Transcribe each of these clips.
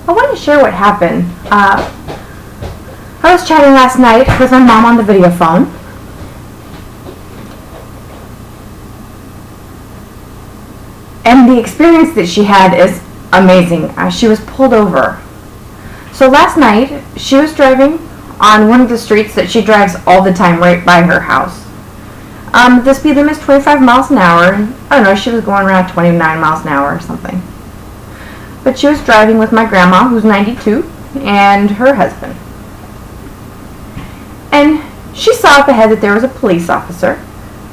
I wanted to share what happened. I was chatting last night with my mom on the video phone. And the experience that she had is amazing. She was pulled over. So last night, she was driving on one of the streets that she drives all the time right by her house. The speed limit is 25 miles an hour. I don't know, she was going around 29 miles an hour or something. But she was driving with my grandma, who's 92, and her husband. And she saw up ahead that there was a police officer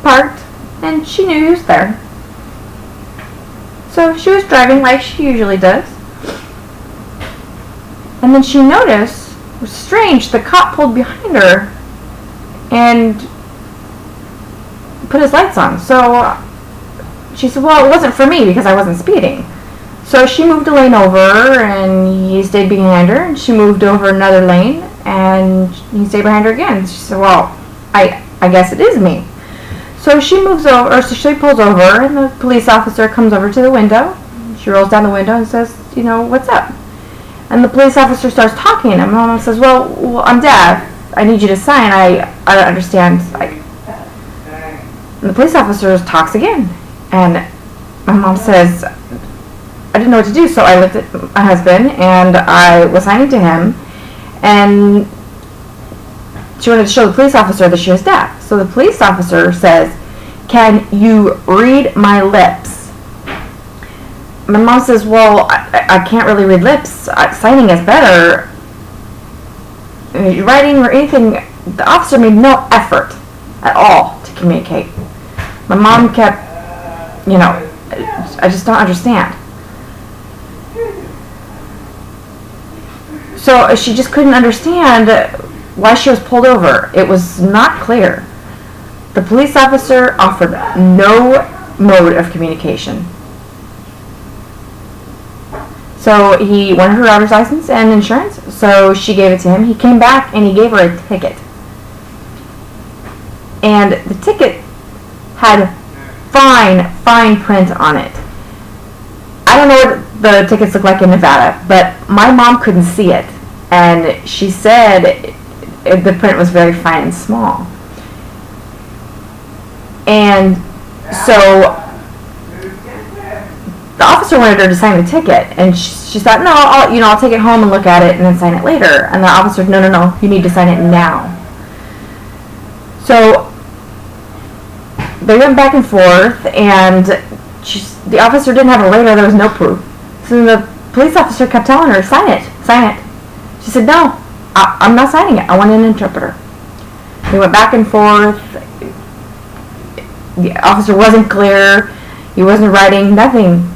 parked, and she knew he was there. So she was driving like she usually does. And then she noticed, it was strange, the cop pulled behind her and put his lights on. So she said, well, it wasn't for me because I wasn't speeding. So she moved a lane over and he stayed behind her, and she moved over another lane and he stayed behind her again. She said, well, I guess it is me. So she moves over, or so she pulls over, and the police officer comes over to the window. She rolls down the window and says, you know, what's up? And the police officer starts talking, and my mom says, well, I'm deaf. I need you to sign. I don't understand. And the police officer talks again, and my mom says, I didn't know what to do, so I looked at my husband, and I was signing to him, and she wanted to show the police officer that she was deaf. So the police officer says, can you read my lips? My mom says, well, I can't really read lips. Signing is better. Writing or anything, the officer made no effort at all to communicate. My mom kept, I just don't understand. So she just couldn't understand why she was pulled over. It was not clear. The police officer offered no mode of communication. So he wanted her driver's license and insurance, so she gave it to him. He came back and he gave her a ticket. And the ticket had fine print on it. I don't know what the tickets look like in Nevada, but my mom couldn't see it. And she said the print was very fine and small. And so the officer wanted her to sign the ticket, and she thought, no, I'll take it home and look at it and then sign it later. And the officer said, no, you need to sign it now. So they went back and forth, and the officer didn't have a later, there was no proof. So the police officer kept telling her, sign it. She said, no, I'm not signing it. I want an interpreter. They went back and forth. The officer wasn't clear. He wasn't writing, nothing.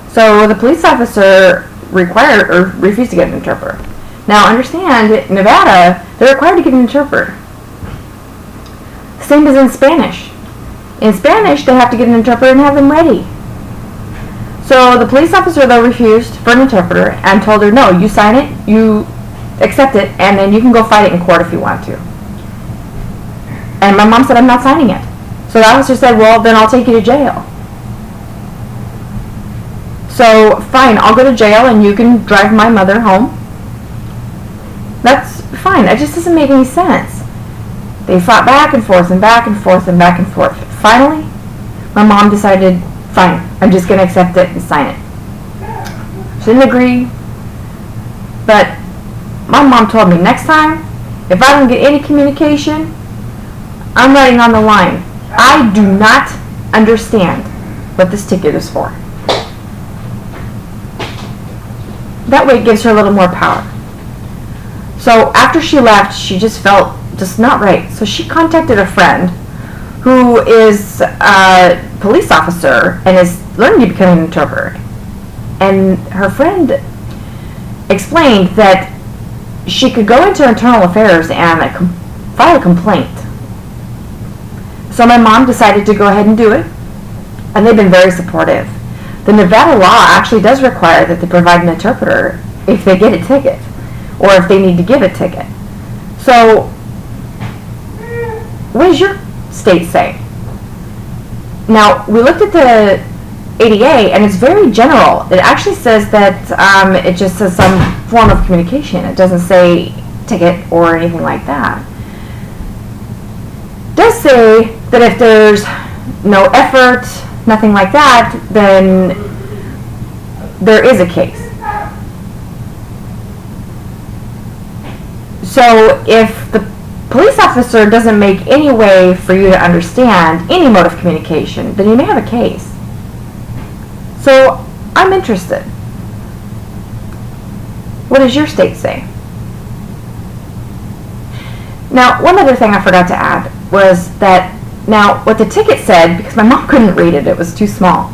So the police officer required or refused to get an interpreter. Now understand, in Nevada, they're required to get an interpreter. Same as in Spanish. In Spanish, they have to get an interpreter and have them ready. So the police officer, though, refused for an interpreter and told her, no, you sign it, you accept it, and then you can go fight it in court if you want to. And my mom said, I'm not signing it. So the officer said, well, then I'll take you to jail. So, fine, I'll go to jail and you can drive my mother home. That's fine. It just doesn't make any sense. They fought back and forth and back and forth and back and forth. Finally, my mom decided, fine, I'm just going to accept it and sign it. She didn't agree, but my mom told me, next time, if I don't get any communication, I'm writing on the line, I do not understand what this ticket is for. That way it gives her a little more power. So after she left, she just felt just not right. So she contacted a friend who is a police officer and is learning to become an interpreter. And her friend explained that she could go into internal affairs and file a complaint. So my mom decided to go ahead and do it, and they've been very supportive. The Nevada law actually does require that they provide an interpreter if they get a ticket, or if they need to give a ticket. So, what does your state say? Now, we looked at ADA, and it's very general. It actually says that it just says some form of communication. It doesn't say ticket or anything like that. It does say that if there's no effort, nothing like that, then there is a case. So if the police officer doesn't make any way for you to understand any mode of communication, then you may have a case. So I'm interested. What does your state say? Now, one other thing I forgot to add was that, now what the ticket said, because my mom couldn't read it, it was too small,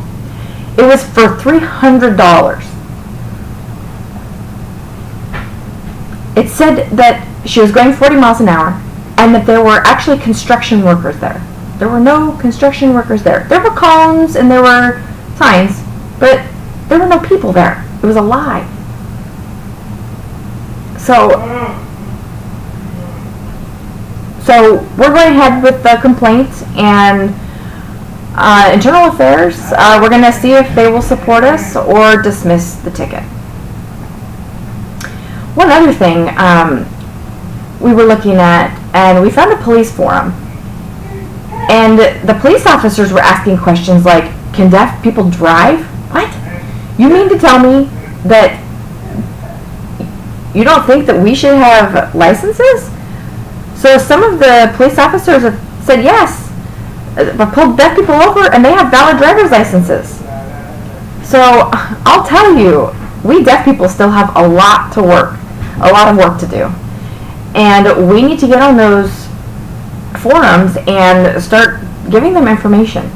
it was for $300. It said that she was going 40 miles an hour and that there were actually construction workers there. There were no construction workers there. There were columns and there were signs, but there were no people there. It was a lie. So we're going ahead with the complaint, and Internal Affairs, we're going to see if they will support us or dismiss the ticket. One other thing we were looking at, and we found a police forum, and the police officers were asking questions like, can deaf people drive? What? You mean to tell me that you don't think that we should have licenses? So some of the police officers have said yes, pulled deaf people over, and they have valid driver's licenses. So I'll tell you, we deaf people still have a lot of work to do. And we need to get on those forums and start giving them information.